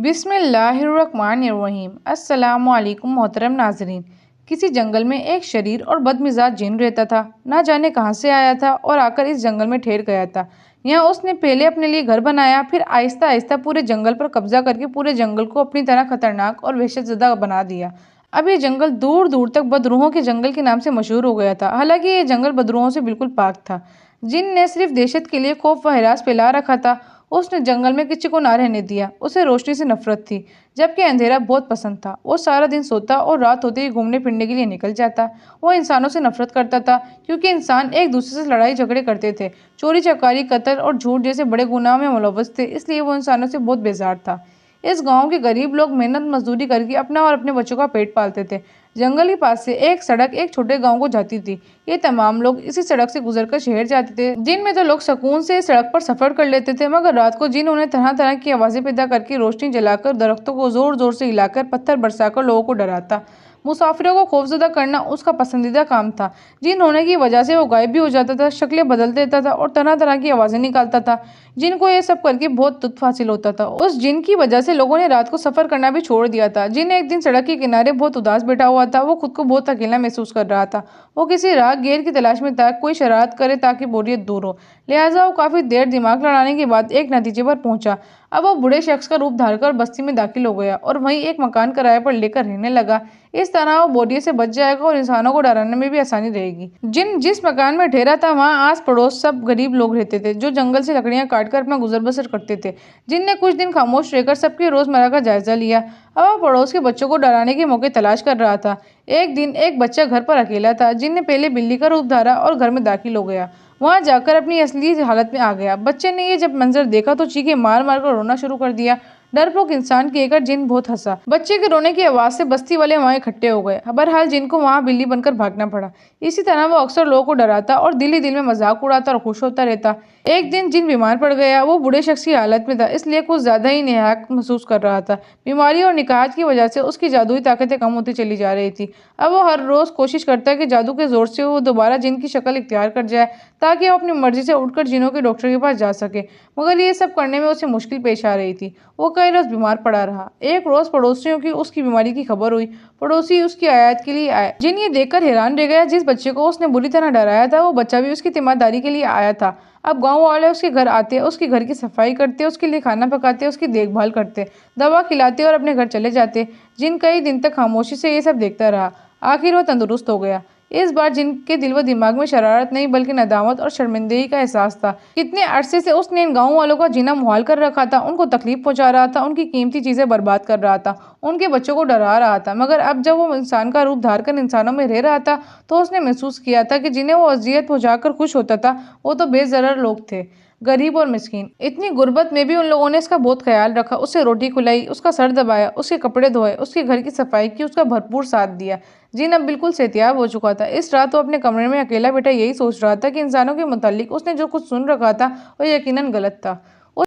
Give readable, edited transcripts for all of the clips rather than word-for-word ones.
बिस्मिल्लाहिर्रहमानिर्रहीम। अस्सलामुअलैकुम मोहतरम नाजरीन। किसी जंगल में एक शरीर और बदमिजाज जिन रहता था। ना जाने कहाँ से आया था और आकर इस जंगल में ठहर गया था। यहाँ उसने पहले अपने लिए घर बनाया, फिर आहिस्ता आहिस्ता पूरे जंगल पर कब्जा करके पूरे जंगल को अपनी तरह खतरनाक और वहशतज़दा बना दिया। अब ये जंगल दूर दूर तक बदरूहों के जंगल के नाम से मशहूर हो गया था। हालांकि ये जंगल बदरूहों से बिल्कुल पाक था। जिन ने सिर्फ दहशत के लिए खौफ व हिरास फैला रखा था। उसने जंगल में किसी को ना रहने दिया। उसे रोशनी से नफरत थी, जबकि अंधेरा बहुत पसंद था। वो सारा दिन सोता और रात होते ही घूमने फिरने के लिए निकल जाता। वो इंसानों से नफरत करता था, क्योंकि इंसान एक दूसरे से लड़ाई झगड़े करते थे। चोरी चकारी, कत्ल और झूठ जैसे बड़े गुनाहों में मुलव्वस थे, इसलिए वो इंसानों से बहुत बेजार था। इस गांव के गरीब लोग मेहनत मजदूरी करके अपना और अपने बच्चों का पेट पालते थे। जंगल के पास से एक सड़क एक छोटे गांव को जाती थी। ये तमाम लोग इसी सड़क से गुजरकर शहर जाते थे। दिन में तो लोग सुकून से इस सड़क पर सफर कर लेते थे, मगर रात को जिन उन्हें तरह तरह की आवाजें पैदा करके, रोशनी जलाकर, दरख्तों को जोर जोर से हिलाकर, पत्थर बरसाकर लोगों को डराता। मुसाफिरों को खौफजदा करना उसका पसंदीदा काम था। जिन होने की वजह से वो गायब भी हो जाता था, शक्लें बदल देता था और तरह तरह की आवाजें निकालता था। जिनको ये सब करके बहुत लुत्फ हासिल होता था। उस जिन की वजह से लोगों ने रात को सफर करना भी छोड़ दिया था। जिन एक दिन सड़क के किनारे बहुत उदास बैठा हुआ था। वो खुद को बहुत अकेला महसूस कर रहा था। वो किसी राहगीर की तलाश में था, कोई शरारत करे ताकि बोरियत दूर हो। लिहाजा वो काफी देर दिमाग लड़ाने के बाद एक नतीजे पर पहुंचा। अब वो बूढ़े शख्स का रूप धारकर बस्ती में दाखिल हो गया और वहीं एक मकान किराए पर लेकर रहने लगा। इस तरह वो बोरियत से बच जाएगा और इंसानों को डराने में भी आसानी रहेगी। जिस मकान में ठहरा था, वहाँ आस पड़ोस सब गरीब लोग रहते थे, जो जंगल से लकड़ियां काटकर अपना गुजर बसर करते थे। जिनने कुछ दिन खामोश रहकर सबकी रोजमर्रा का जायजा लिया। अब वो पड़ोस के बच्चों को डराने के मौके तलाश कर रहा था। एक दिन एक बच्चा घर पर अकेला था। जिन ने पहले बिल्ली का रूप धारा और घर में दाखिल हो गया। वहां जाकर अपनी असली हालत में आ गया। बच्चे ने ये जब मंजर देखा तो चीखें मार मार कर रोना शुरू कर दिया। डरपोक इंसान कहकर जिन बहुत हंसा। बच्चे के रोने की आवाज से बस्ती वाले वहां इकट्ठे हो गए। बहरहाल जिन को वहां बिल्ली बनकर भागना पड़ा। इसी तरह वो अक्सर लोगों को डराता और दिल ही दिल में मजाक उड़ाता और खुश होता रहता। एक दिन जिन बीमार पड़ गया। वो बूढ़े शख्स की हालत में था, इसलिए कुछ ज्यादा ही निहाक महसूस कर रहा था। बीमारी और निकाहत की वजह से उसकी जादुई ताकतें कम होती चली जा रही थी। अब वो हर रोज कोशिश करता है कि जादू के जोर से वो दोबारा जिन की शक्ल इख्तियार कर जाए, ताकि वो अपनी मर्जी से उठकर जिनों के डॉक्टर के पास जा सके। मगर ये सब करने में उसे मुश्किल पेश आ रही थी। वो कई रोज बीमार पड़ा रहा। एक रोज पड़ोसियों की उसकी बीमारी की खबर हुई। पड़ोसी उसकी आयात के लिए आए। जिन ये देखकर हैरान रह गया। जिस बच्चे को उसने बुरी तरह डराया था, वो बच्चा भी उसकी तीमारदारी के लिए आया था। अब गांव वाले उसके घर आते, उसके घर की सफाई करते, उसके लिए खाना पकाते, उसकी देखभाल करते, दवा खिलाते और अपने घर चले जाते। जिन कई दिन तक खामोशी से ये सब देखता रहा। आखिर वो तंदुरुस्त हो गया। इस बार जिनके दिल व दिमाग में शरारत नहीं बल्कि नदामत और शर्मिंदगी का एहसास था। कितने अरसे से उसने इन गाँव वालों का जीना मुहाल कर रखा था। उनको तकलीफ पहुंचा रहा था, उनकी कीमती चीजें बर्बाद कर रहा था, उनके बच्चों को डरा रहा था। मगर अब जब वो इंसान का रूप धारकर इंसानों में रह रहा था, तो उसने महसूस किया था कि जिन्हें वो अजियत पहुंचाकर खुश होता था, वो तो बेजरर लोग थे, गरीब और मिस्कीन। इतनी गुर्बत में भी उन लोगों ने इसका बहुत ख्याल रखा। उसे रोटी खिलाई, उसका सर दबाया, उसके कपड़े धोए, उसके घर की सफाई की, उसका भरपूर साथ दिया। जिन अब बिल्कुल सेहतियाब हो चुका था। इस रात वो अपने कमरे में अकेला बैठा यही सोच रहा था कि इंसानों के मुतालिक उसने जो कुछ सुन रखा था, वो यकीनन गलत था।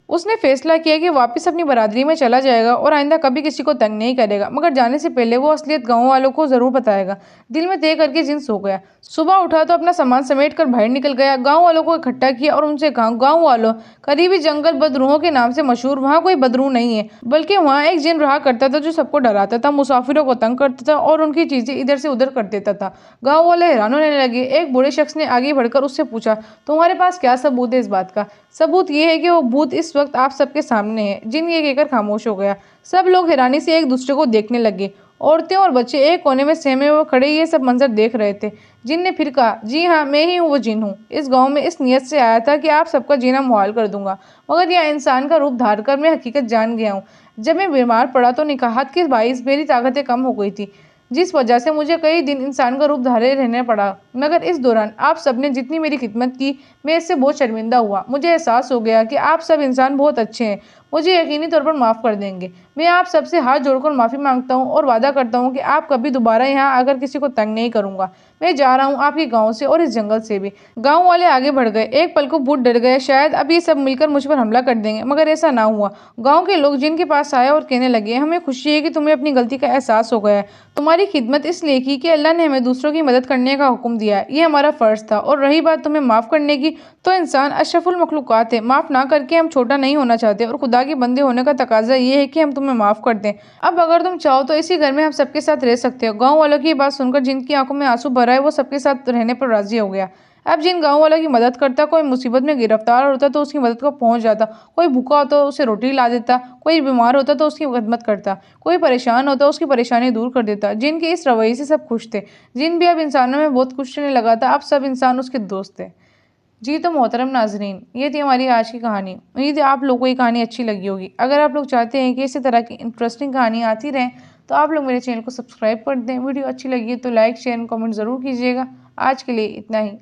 उसने फैसला किया कि वापस अपनी बरादरी में चला जाएगा और आइंदा कभी किसी को तंग नहीं करेगा। मगर जाने से पहले वो असलियत गाँव वालों को जरूर बताएगा। दिल में तय करके जिन सो गया। सुबह उठा तो अपना सामान समेट कर बाहर निकल गया। गाँव वालों को इकट्ठा किया और उनसे कहा, गाँव वालों, करीबी जंगल बदरूहों के नाम से मशहूर, वहाँ कोई बदरूह नहीं है, बल्कि वहाँ एक जिन रहा करता था जो सबको डराता था, मुसाफिरों को तंग करता था और उनकी चीजें इधर से उधर कर देता था। गाँव वाले हैरान होने लगे। एक बूढ़े शख्स ने आगे बढ़कर उससे पूछा, तुम्हारे पास क्या सबूत है इस बात का? सबूत ये है कि वो भूत इस वक्त आप सबके सामने है। जिन ये कहकर खामोश हो गया। सब लोग हैरानी से एक दूसरे को देखने लगे। औरतें और बच्चे एक कोने में सहमे हुए खड़े ये सब मंजर देख रहे थे। जिन ने फिर कहा, जी हाँ, मैं ही हूँ वो जिन हूँ। इस गांव में इस नियत से आया था कि आप सबका जीना मुहाल कर दूंगा, मगर यह इंसान का रूप धार कर मैं हकीकत जान गया हूँ। जब मैं बीमार पड़ा तो निकाहत के बाइस मेरी ताकतें कम हो गई थी, जिस वजह से मुझे कई दिन इंसान का रूप धारे रहने पड़ा। मगर इस दौरान आप सबने जितनी मेरी खिदमत की, मैं इससे बहुत शर्मिंदा हुआ। मुझे एहसास हो गया कि आप सब इंसान बहुत अच्छे हैं, मुझे यकीनी तौर पर माफ़ कर देंगे। मैं आप सबसे हाथ जोड़कर माफ़ी मांगता हूँ और वादा करता हूँ कि आप कभी दोबारा यहाँ आकर किसी को तंग नहीं करूँगा। मैं जा रहा हूँ आपके गाँव से और इस जंगल से भी। गाँव वाले आगे बढ़ गए। एक पल को बहुत डर गए, शायद अब ये सब मिलकर मुझ पर हमला कर देंगे, मगर ऐसा ना हुआ। गाँव के लोग जिनके पास आए और कहने लगे, हमें खुशी है कि तुम्हें अपनी गलती का एहसास हो गया है। तुम्हारी खिदमत इसलिए की कि अल्लाह ने हमें दूसरों की मदद करने का हुक्म दिया है, ये हमारा फ़र्ज़ था। और रही बात तुम्हें माफ़ करने की, तो इंसान अशरफुल मखलूक़ात है, माफ़ ना करके हम छोटा नहीं होना चाहते और खुदा खुदा के बंदे होने का तकाजा ये है कि हम तुम्हें माफ़ कर दें। अब अगर तुम चाहो तो इसी घर में हम सबके साथ रह सकते हो। गाँव वालों की बात सुनकर जिनकी आंखों में आंसू भरा है वो सबके साथ रहने पर राजी हो गया। अब जिन गाँव वालों की मदद करता, कोई मुसीबत में गिरफ्तार होता तो उसकी मदद को पहुंच जाता, कोई भूखा होता तो उसे रोटी ला देता, कोई बीमार होता तो उसकी खिदमत करता, कोई परेशान होता उसकी परेशानी दूर कर देता। जिन के इस रवैये से सब खुश थे। जिन भी अब इंसानों में बहुत खुश रहने लगा था, अब सब इंसान उसके दोस्त थे। जी तो मोहतरम नाजरीन, ये थी हमारी आज की कहानी। उम्मीद है आप लोगों को ये कहानी अच्छी लगी होगी। अगर आप लोग चाहते हैं कि इसी तरह की इंटरेस्टिंग कहानी आती रहें तो आप लोग मेरे चैनल को सब्सक्राइब कर दें। वीडियो अच्छी लगी है तो लाइक शेयर एंड कमेंट ज़रूर कीजिएगा। आज के लिए इतना ही।